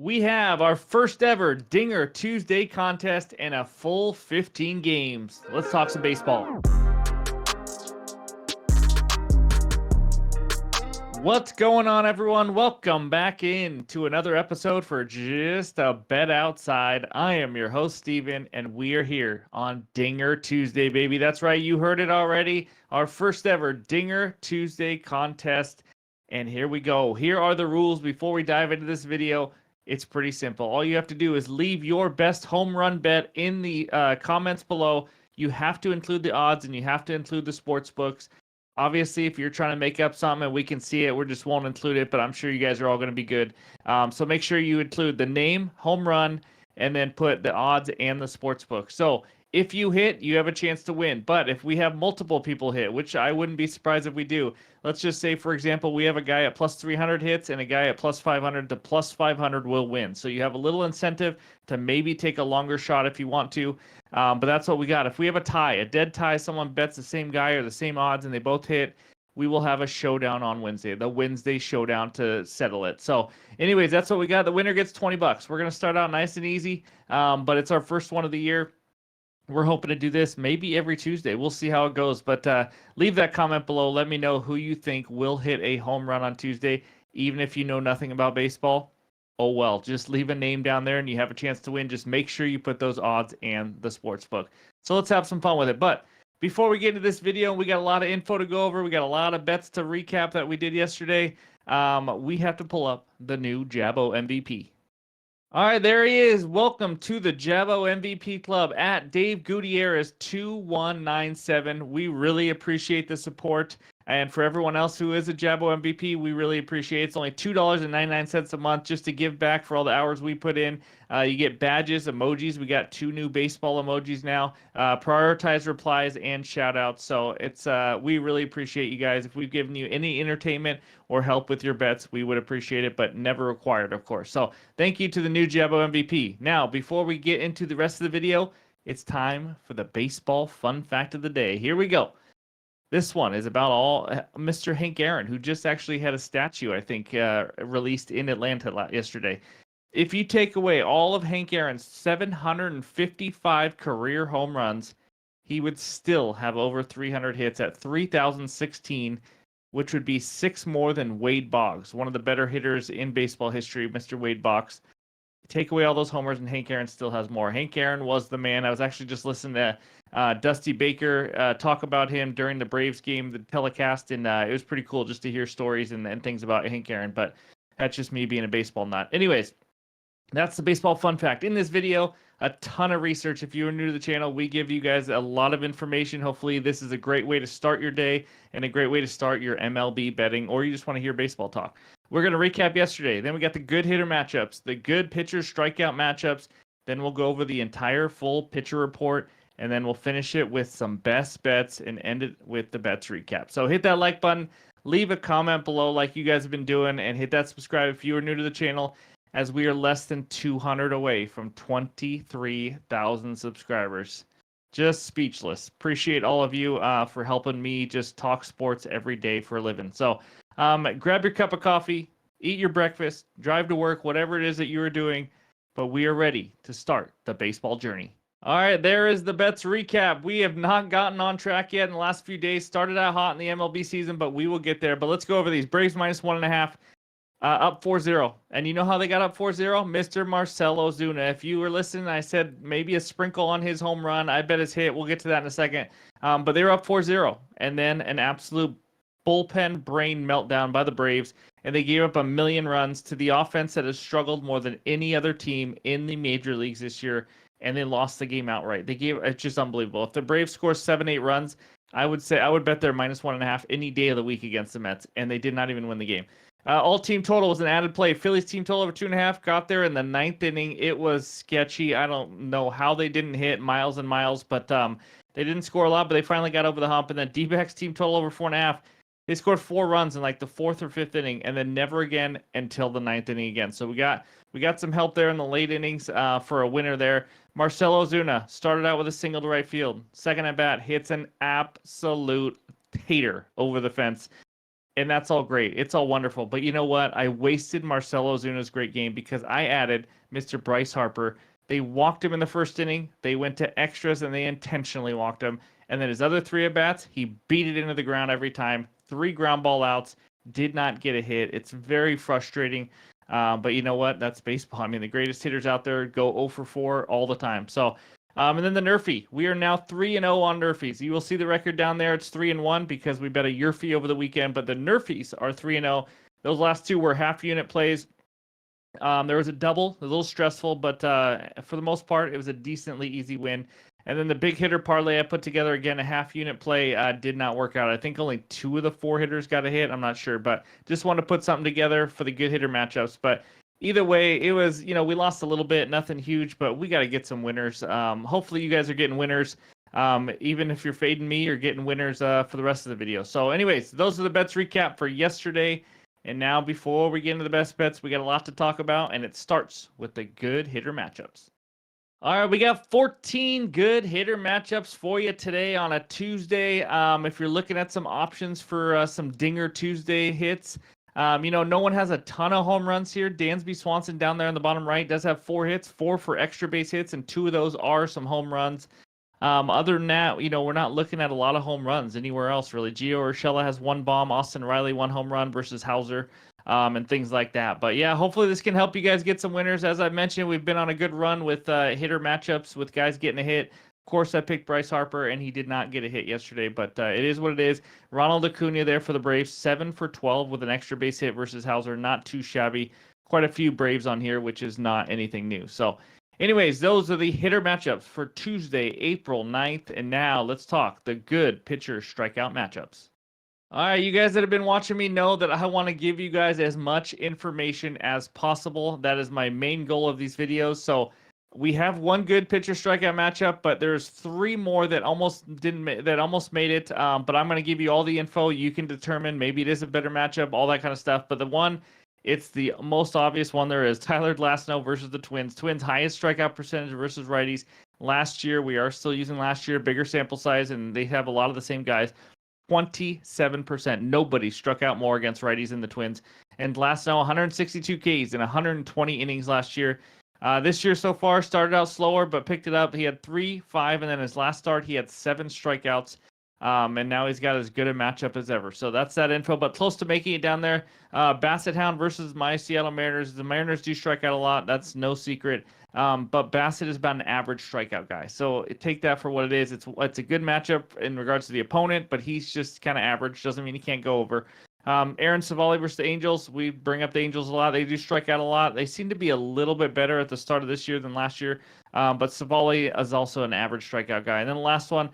We have our first ever Dinger Tuesday contest and a full 15 games. Let's talk some baseball. What's going on, everyone? Welcome back in to another episode for Just a Bet Outside. I am your host, Steven, and we are here on Dinger Tuesday, baby. That's right, you heard it already. Our first ever Dinger Tuesday contest. And here we go. Here are the rules before we dive into this video. It's pretty simple. All you have to do is leave your best home run bet in the comments below. You have to include the odds and you have to include the sports books. Obviously, if you're trying to make up something and we can see it, we just won't include it, but I'm sure you guys are all going to be good. So make sure you include the name, home run, and then put the odds and the sports book. So if you hit, you have a chance to win. But if we have multiple people hit, which I wouldn't be surprised if we do, let's just say, for example, we have a guy at plus 300 hits and a guy at plus 500. The plus 500 will win. So you have a little incentive to maybe take a longer shot if you want to. But that's what we got. If we have a tie, a dead tie, someone bets the same guy or the same odds and they both hit, we will have a showdown on Wednesday, the Wednesday showdown to settle it. So anyways, that's what we got. The winner gets $20. We're going to start out nice and easy, but it's our first one of the year. We're hoping to do this maybe every Tuesday. We'll see how it goes. But leave that comment below. Let me know who you think will hit a home run on Tuesday, even if you know nothing about baseball. Oh, well, just leave a name down there and you have a chance to win. Just make sure you put those odds and the sports book. So let's have some fun with it. But before we get into this video, we got a lot of info to go over. We got a lot of bets to recap that we did yesterday. We have to pull up the new Jabo MVP. All right, there he is. Welcome to the Jabo MVP Club at Dave Gutierrez 2197. We really appreciate the support. And for everyone else who is a Jabo MVP, we really appreciate it. It's only $2.99 a month just to give back for all the hours we put in. You get badges, emojis. We got 2 new baseball emojis now. Prioritize replies and shout outs. So it's we really appreciate you guys. If we've given you any entertainment or help with your bets, we would appreciate it, but never required, of course. So thank you to the new Jabo MVP. Now, before we get into the rest of the video, it's time for the baseball fun fact of the day. Here we go. This one is about Mr. Hank Aaron, who just actually had a statue, I think, released in Atlanta yesterday. If you take away all of Hank Aaron's 755 career home runs, he would still have over 300 hits at 3,016, which would be 6 more than Wade Boggs, one of the better hitters in baseball history, Mr. Wade Boggs. Take away all those homers, and Hank Aaron still has more. Hank Aaron was the man. I was actually just listening to Dusty Baker talk about him during the Braves game, the telecast, and it was pretty cool just to hear stories and things about Hank Aaron, but that's just me being a baseball nut. Anyways, that's the baseball fun fact. In this video, a ton of research. If you are new to the channel, we give you guys a lot of information. Hopefully, this is a great way to start your day and a great way to start your MLB betting, or you just want to hear baseball talk. We're going to recap yesterday. Then we got the good hitter matchups, the good pitcher strikeout matchups. Then we'll go over the entire full pitcher report, and then we'll finish it with some best bets and end it with the bets recap. So hit that like button, leave a comment below like you guys have been doing, and hit that subscribe if you are new to the channel, as we are less than 200 away from 23,000 subscribers. Just speechless. Appreciate all of you for helping me just talk sports every day for a living. So grab your cup of coffee, eat your breakfast, drive to work, whatever it is that you are doing, but we are ready to start the baseball journey. All right, there is the bets recap. We have not gotten on track yet in the last few days. Started out hot in the MLB season, but we will get there. But let's go over these. Braves minus 1.5. Up 4-0. And you know how they got up 4-0? Mr. Marcell Ozuna. If you were listening, I said maybe a sprinkle on his home run. I bet his hit. We'll get to that in a second. But they were up 4-0. And then an absolute bullpen brain meltdown by the Braves. And they gave up 1 million runs to the offense that has struggled more than any other team in the major leagues this year. And they lost the game outright. It's just unbelievable. If the Braves score 7-8 runs, I would bet they're minus 1.5 any day of the week against the Mets. And they did not even win the game. All team total was an added play. Phillies team total over 2.5. Got there in the 9th inning. It was sketchy. I don't know how they didn't hit miles and miles, but they didn't score a lot, but they finally got over the hump. And then D-backs team total over 4.5. They scored 4 runs in like the 4th or 5th inning, and then never again until the 9th inning again. So we got some help there in the late innings for a winner there. Marcell Ozuna started out with a single to right field. Second at bat, hits an absolute hater over the fence. And that's all great. It's all wonderful. But you know what? I wasted Marcell Ozuna's great game because I added Mr. Bryce Harper. They walked him in the first inning. They went to extras and they intentionally walked him. And then his other three at bats, he beat it into the ground every time. 3 ground ball outs, did not get a hit. It's very frustrating. But you know what? That's baseball. I mean, the greatest hitters out there go 0 for 4 all the time. So, and then the Nerfy. We are now 3-0 on Nerfies. You will see the record down there. It's 3-1 because we bet a Yerfy over the weekend. But the Nerfies are 3-0. Those last 2 were half unit plays. There was a double, a little stressful, but for the most part, it was a decently easy win. And then the big hitter parlay I put together, again, a half unit play, did not work out. I think only 2 of the 4 hitters got a hit. I'm not sure, but just wanted to put something together for the good hitter matchups. But either way, it was, we lost a little bit, nothing huge, but we got to get some winners. Hopefully you guys are getting winners. Even if you're fading me, you're getting winners for the rest of the video. So anyways, those are the bets recap for yesterday. And now, before we get into the best bets, we got a lot to talk about, and it starts with the good hitter matchups. All right, we got 14 good hitter matchups for you today on a Tuesday. If you're looking at some options for some Dinger Tuesday hits, no one has a ton of home runs here. Dansby Swanson down there on the bottom right does have 4 hits, 4 for extra base hits, and 2 of those are some home runs. Other than that, we're not looking at a lot of home runs anywhere else, really. Gio Urshela has 1 bomb, Austin Riley 1 home run versus Hauser, and things like that. But yeah, hopefully this can help you guys get some winners. As I mentioned, we've been on a good run with hitter matchups with guys getting a hit. Of course, I picked Bryce Harper, and he did not get a hit yesterday, but it is what it is. Ronald Acuna there for the Braves, 7 for 12 with an extra base hit versus Hauser. Not too shabby. Quite a few Braves on here, which is not anything new. So anyways, those are the hitter matchups for Tuesday, April 9th. And now let's talk the good pitcher strikeout matchups. All right, you guys that have been watching me know that I want to give you guys as much information as possible. That is my main goal of these videos. So we have 1 good pitcher strikeout matchup, but there's 3 more that almost made it. But I'm going to give you all the info. You can determine maybe it is a better matchup, all that kind of stuff. But the one, it's the most obvious one there is Tyler Glasnow versus the Twins. Twins highest strikeout percentage versus righties. Last year, we are still using last year, bigger sample size, and they have a lot of the same guys. 27%. Nobody struck out more against righties than the Twins. And Glasnow, 162 Ks in 120 innings last year. This year so far started out slower, but picked it up. He had 3, 5, and then his last start, he had 7 strikeouts. And now he's got as good a matchup as ever. So that's that info, but close to making it down there. Bassett Hound versus my Seattle Mariners. The Mariners do strike out a lot. That's no secret. But Bassett is about an average strikeout guy. So take that for what it is. It's a good matchup in regards to the opponent, but he's just kind of average. Doesn't mean he can't go over. Aaron Savali versus the Angels. We bring up the Angels a lot. They do strike out a lot. They seem to be a little bit better at the start of this year than last year. But Savali is also an average strikeout guy. And then the last one,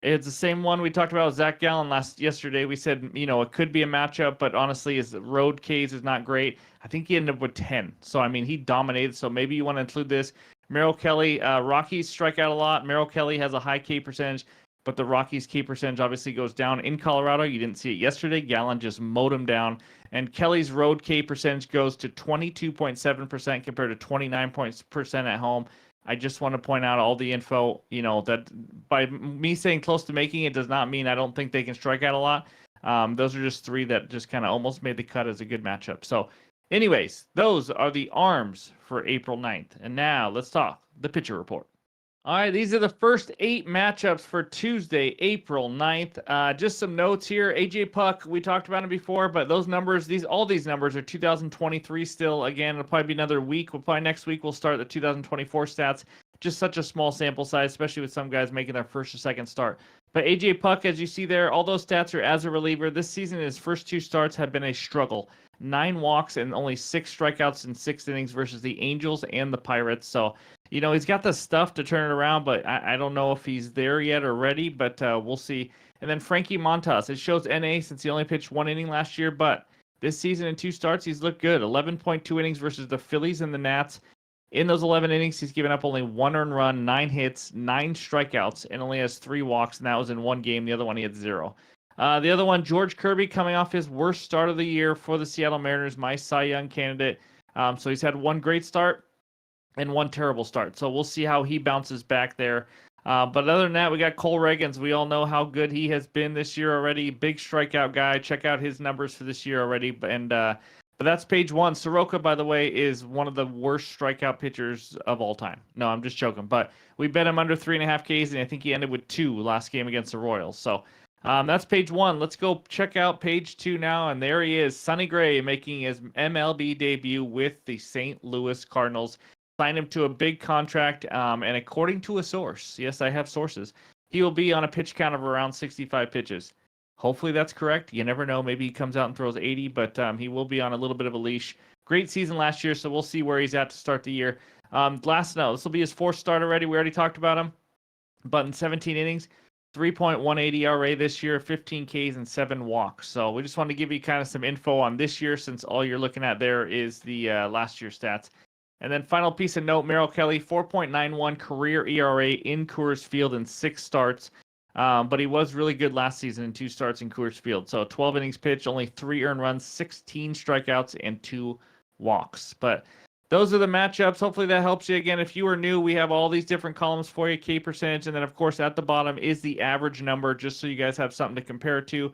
it's the same one we talked about with Zach Gallen yesterday. We said, it could be a matchup, but honestly, his road Ks is not great. I think he ended up with 10. So, I mean, he dominated. So maybe you want to include this. Merrill Kelly, Rockies strike out a lot. Merrill Kelly has a high K percentage, but the Rockies K percentage obviously goes down in Colorado. You didn't see it yesterday. Gallen just mowed him down. And Kelly's road K percentage goes to 22.7% compared to 29% at home. I just want to point out all the info, that by me saying close to making it does not mean I don't think they can strike out a lot. Those are just 3 that just kind of almost made the cut as a good matchup. So anyways, those are the arms for April 9th. And now let's talk the pitcher report. All right, these are the first 8 matchups for Tuesday, April 9th. Just some notes here. AJ Puck, we talked about him before, but those numbers, all these numbers are 2023 still. Again, it'll probably be another week. Probably next week we'll start the 2024 stats. Just such a small sample size, especially with some guys making their first or second start. But AJ Puck, as you see there, all those stats are as a reliever. This season, his first 2 starts have been a struggle. 9 walks and only 6 strikeouts in 6 innings versus the Angels and the Pirates. So, he's got the stuff to turn it around, but I don't know if he's there yet or ready, but we'll see. And then Frankie Montas, it shows NA since he only pitched 1 inning last year, but this season in 2 starts, he's looked good. 11.2 innings versus the Phillies and the Nats. In those 11 innings, he's given up only 1 earned run, 9 hits, 9 strikeouts, and only has 3 walks, and that was in 1 game. The other one, he had 0. The other one, George Kirby, coming off his worst start of the year for the Seattle Mariners, my Cy Young candidate. So he's had 1 great start and 1 terrible start. So we'll see how he bounces back there. But other than that, we got Cole Reagans. We all know how good he has been this year already. Big strikeout guy. Check out his numbers for this year already. But that's page one. Soroka, by the way, is one of the worst strikeout pitchers of all time. No, I'm just joking. But we bet him under 3.5 Ks, and I think he ended with 2 last game against the Royals. So that's page one. Let's go check out page 2 now. And there he is, Sonny Gray, making his MLB debut with the St. Louis Cardinals. Signed him to a big contract, and according to a source, yes, I have sources, he will be on a pitch count of around 65 pitches. Hopefully that's correct. You never know. Maybe he comes out and throws 80, but he will be on a little bit of a leash. Great season last year, so we'll see where he's at to start the year. Last note, this will be his 4th start already. We already talked about him. But in 17 innings, 3.18 ERA this year, 15 Ks and 7 walks. So we just wanted to give you kind of some info on this year, since all you're looking at there is the last year's stats. And then final piece of note, Merrill Kelly, 4.91 career ERA in Coors Field in 6 starts. But he was really good last season in 2 starts in Coors Field. So 12 innings pitched, only 3 earned runs, 16 strikeouts, and 2 walks. But those are the matchups. Hopefully that helps you. Again, if you are new, we have all these different columns for you, K percentage. And then, of course, at the bottom is the average number, just so you guys have something to compare it to.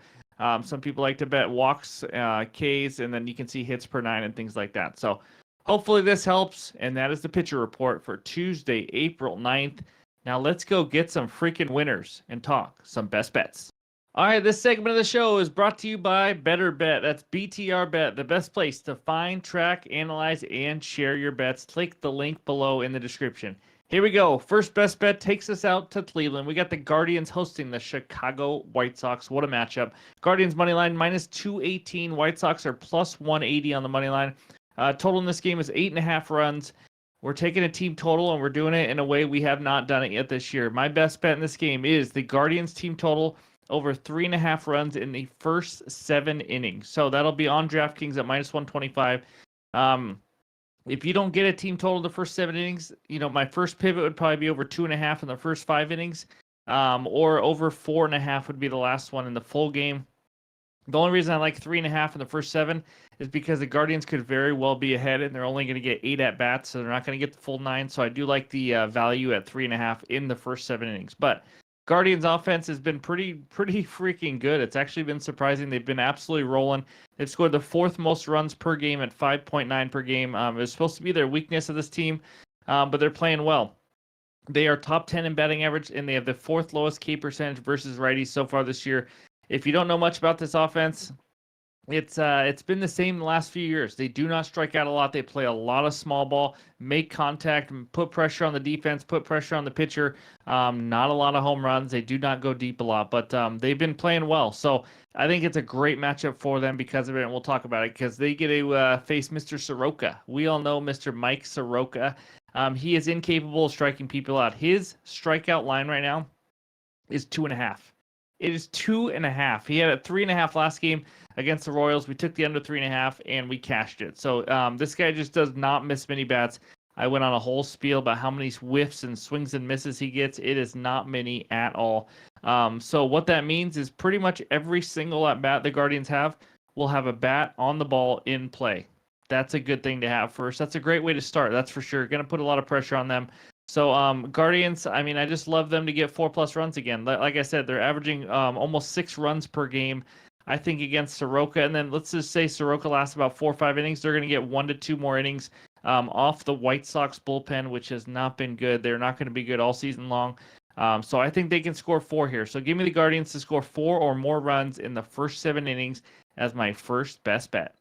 Some people like to bet walks, Ks, and then you can see hits per 9 and things like that. So hopefully this helps, and that is the pitcher report for Tuesday, April 9th. Now let's go get some freaking winners and talk some best bets. All right, this segment of the show is brought to you by Better Bet. That's BTR Bet, the best place to find, track, analyze, and share your bets. Click the link below in the description. Here we go. First best bet takes us out to Cleveland. We got the Guardians hosting the Chicago White Sox. What a matchup. Guardians money line minus 218. White Sox are plus 180 on the money line. Total in this game is 8.5 runs. We're taking a team total, and we're doing it in a way we have not done it yet this year. My best bet in this game is the Guardians team total over 3.5 runs in the first 7 innings. So that'll be on DraftKings at minus 125. If you don't get a team total in the first 7 innings, my first pivot would probably be over 2.5 in the first 5 innings, or over 4.5 would be the last one in the full game. The only reason I like 3.5 in the first 7 is because the Guardians could very well be ahead, and they're only going to get 8 at bats, so they're not going to get the full 9. So I do like the value at 3.5 in the first 7 innings. But Guardians offense has been pretty freaking good. It's actually been surprising. They've been absolutely rolling. They've scored the 4th most runs per game at 5.9 per game. It was supposed to be their weakness of this team, but they're playing well. They are top 10 in batting average, and they have the 4th lowest K percentage versus righties so far this year. If you don't know much about this offense, it's been the same the last few years. They do not strike out a lot. They play a lot of small ball, make contact, put pressure on the defense, put pressure on the pitcher. Not a lot of home runs. They do not go deep a lot, but they've been playing well. So I think it's a great matchup for them because of it, and we'll talk about it because they get to face Mr. Soroka. We all know Mr. Mike Soroka. He is incapable of striking people out. His strikeout line right now is 2.5. It is 2.5. He had a 3.5 last game against the Royals. We took the under 3.5 and we cashed it. So this guy just does not miss many bats. I went on a whole spiel about how many whiffs and swings and misses he gets. It is not many at all. So what that means is pretty much every single at bat the Guardians have will have a bat on the ball in play. That's a good thing to have first. That's a great way to start. That's for sure. Going to put a lot of pressure on them. So Guardians, I just love them to get 4+ runs again. Like I said, they're averaging almost 6 runs per game, I think, against Soroka. And then let's just say Soroka lasts about 4 or 5 innings. They're going to get 1 to 2 more innings off the White Sox bullpen, which has not been good. They're not going to be good all season long. So I think they can score 4 here. So give me the Guardians to score 4 or more runs in the first 7 innings as my first best bet.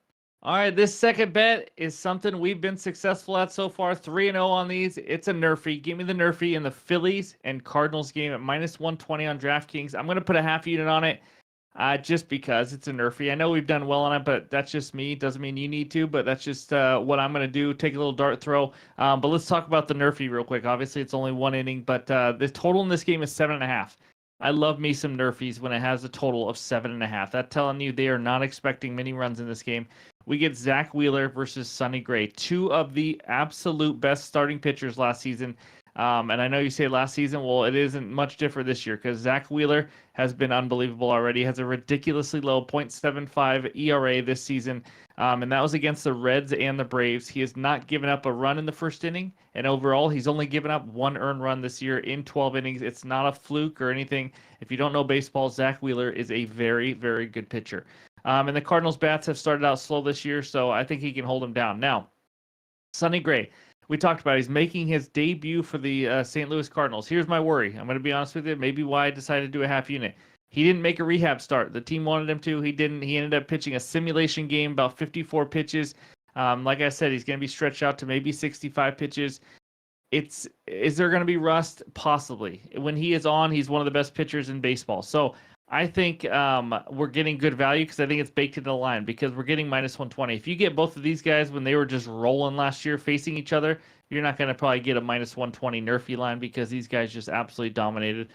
All right, this second bet is something we've been successful at so far. 3-0 on these. It's a Nerfy. Give me the Nerfy in the Phillies and Cardinals game at minus 120 on DraftKings. I'm going to put a half unit on it just because it's a Nerfy. I know we've done well on it, but that's just me. Doesn't mean you need to, but that's just what I'm going to do. Take a little dart throw. But let's talk about the Nerfy real quick. Obviously, it's only 1 inning, but the total in this game is 7.5. I love me some Nerfies when it has a total of 7.5. That's telling you they are not expecting many runs in this game. We get Zach Wheeler versus Sonny Gray, 2 of the absolute best starting pitchers last season. And I know you say last season, well, it isn't much different this year because Zach Wheeler has been unbelievable already. Has a ridiculously low .75 ERA this season, and that was against the Reds and the Braves. He has not given up a run in the first inning, and overall, he's only given up one earned run this year in 12 innings. It's not a fluke or anything. If you don't know baseball, Zach Wheeler is a very, very good pitcher. And the Cardinals bats have started out slow this year, so I think he can hold him down. Now, Sonny Gray, we talked about. He's making his debut for the St. Louis Cardinals. Here's my worry. I'm going to be honest with you. Maybe why I decided to do a half unit. He didn't make a rehab start. The team wanted him to. He didn't. He ended up pitching a simulation game, about 54 pitches. Like I said, he's going to be stretched out to maybe 65 pitches. Is there going to be rust? Possibly. When he is on, he's one of the best pitchers in baseball. So I think we're getting good value because I think it's baked into the line because we're getting -120. If you get both of these guys when they were just rolling last year facing each other, you're not going to probably get a -120 nerfy line because these guys just absolutely dominated.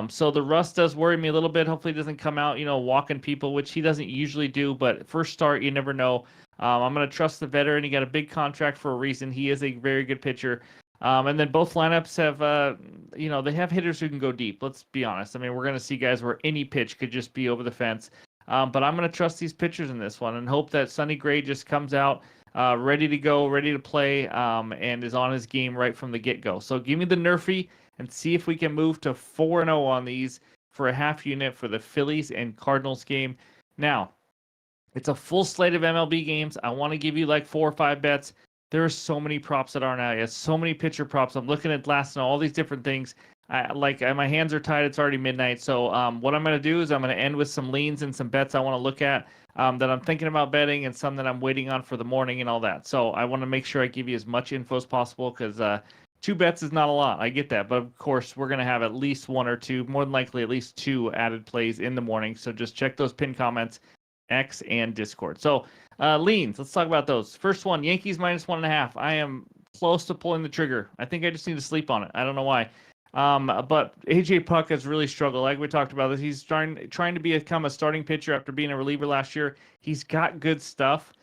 So the rust does worry me a little bit. Hopefully, he doesn't come out, walking people, which he doesn't usually do. But first start, you never know. I'm going to trust the veteran. He got a big contract for a reason. He is a very good pitcher. And then both lineups have, they have hitters who can go deep. Let's be honest. I mean, we're going to see guys where any pitch could just be over the fence. But I'm going to trust these pitchers in this one and hope that Sonny Gray just comes out ready to go, ready to play, and is on his game right from the get-go. So give me the nerfy and see if we can move to 4-0 on these for a half unit for the Phillies and Cardinals game. Now, it's a full slate of MLB games. I want to give you like 4 or 5 bets. There are so many props that aren't out yet. So many pitcher props. I'm looking at last and all these different things. My hands are tied. It's already midnight. So what I'm going to do is I'm going to end with some leans and some bets I want to look at that I'm thinking about betting and some that I'm waiting on for the morning and all that. So I want to make sure I give you as much info as possible because 2 bets is not a lot. I get that. But of course, we're going to have at least 1 or 2, more than likely at least 2 added plays in the morning. So just check those pinned comments, X and Discord. So leans, let's talk about those. First one, Yankees -1.5. I am close to pulling the trigger. I think I just need to sleep on it. I don't know why. But AJ Puck has really struggled. Like we talked about this, he's trying to become a starting pitcher after being a reliever last year. He's got good stuff,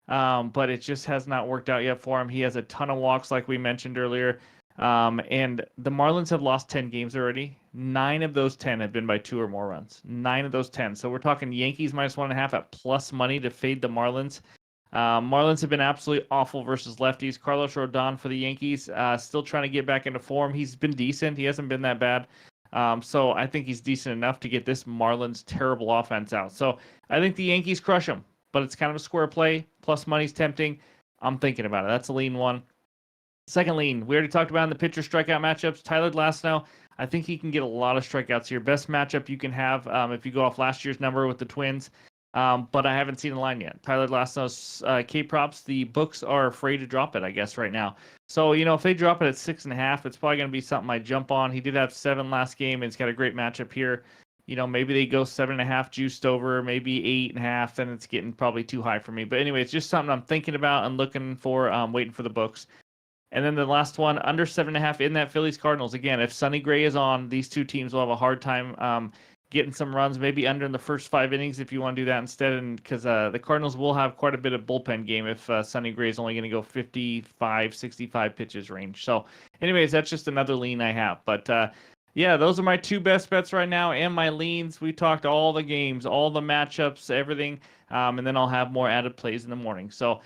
but it just has not worked out yet for him. He has a ton of walks, like we mentioned earlier. And the Marlins have lost 10 games already. 9 of those 10 have been by 2 or more runs. 9 of those 10. So we're talking Yankees -1.5 at plus money to fade the Marlins. Marlins have been absolutely awful versus lefties. Carlos Rodon for the Yankees, still trying to get back into form. He's been decent. He hasn't been that bad. So I think he's decent enough to get this Marlins terrible offense out. So I think the Yankees crush him, but it's kind of a square play. Plus money's tempting. I'm thinking about it. That's a lean one. Second lean, we already talked about in the pitcher strikeout matchups. Tyler Glasnow, I think he can get a lot of strikeouts here. Best matchup you can have if you go off last year's number with the Twins. But I haven't seen the line yet. Tyler Glasnow's K-props, the books are afraid to drop it, I guess, right now. So, if they drop it at 6.5, it's probably going to be something I jump on. He did have 7 last game, and he's got a great matchup here. Maybe they go 7.5 juiced over, maybe 8.5, then it's getting probably too high for me. But anyway, it's just something I'm thinking about and looking for, waiting for the books. And then the last one, under 7.5 in that Phillies Cardinals. Again, if Sonny Gray is on, these two teams will have a hard time getting some runs, maybe under in the first 5 innings if you want to do that instead. And because the Cardinals will have quite a bit of bullpen game if Sonny Gray is only going to go 55, 65 pitches range. So anyways, that's just another lean I have. But yeah, those are my 2 best bets right now and my leans. We talked all the games, all the matchups, everything. And then I'll have more added plays in the morning. So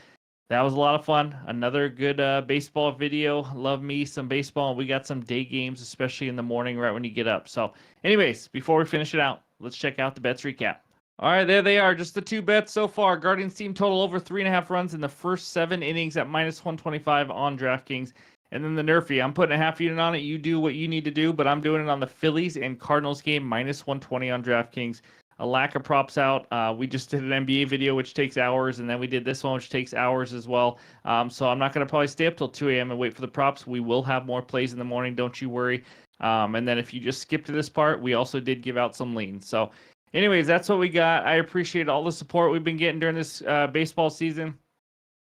that was a lot of fun. Another good baseball video. Love me some baseball. We got some day games, especially in the morning right when you get up. So anyways, before we finish it out, let's check out the bets recap. All right, there they are. Just the 2 bets so far. Guardians team total over 3.5 runs in the first 7 innings at -125 on DraftKings. And then the Nerfy, I'm putting a half unit on it. You do what you need to do, but I'm doing it on the Phillies and Cardinals game, -120 on DraftKings. A lack of props out. We just did an NBA video, which takes hours, and then we did this one, which takes hours as well. So I'm not going to probably stay up till 2 a.m. and wait for the props. We will have more plays in the morning, don't you worry. And then if you just skip to this part, we also did give out some leans. So anyways, that's what we got. I appreciate all the support we've been getting during this baseball season.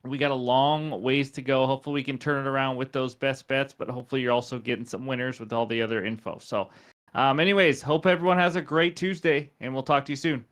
We got a long ways to go. Hopefully we can turn it around with those best bets, but hopefully you're also getting some winners with all the other info. So anyways, hope everyone has a great Tuesday, and we'll talk to you soon.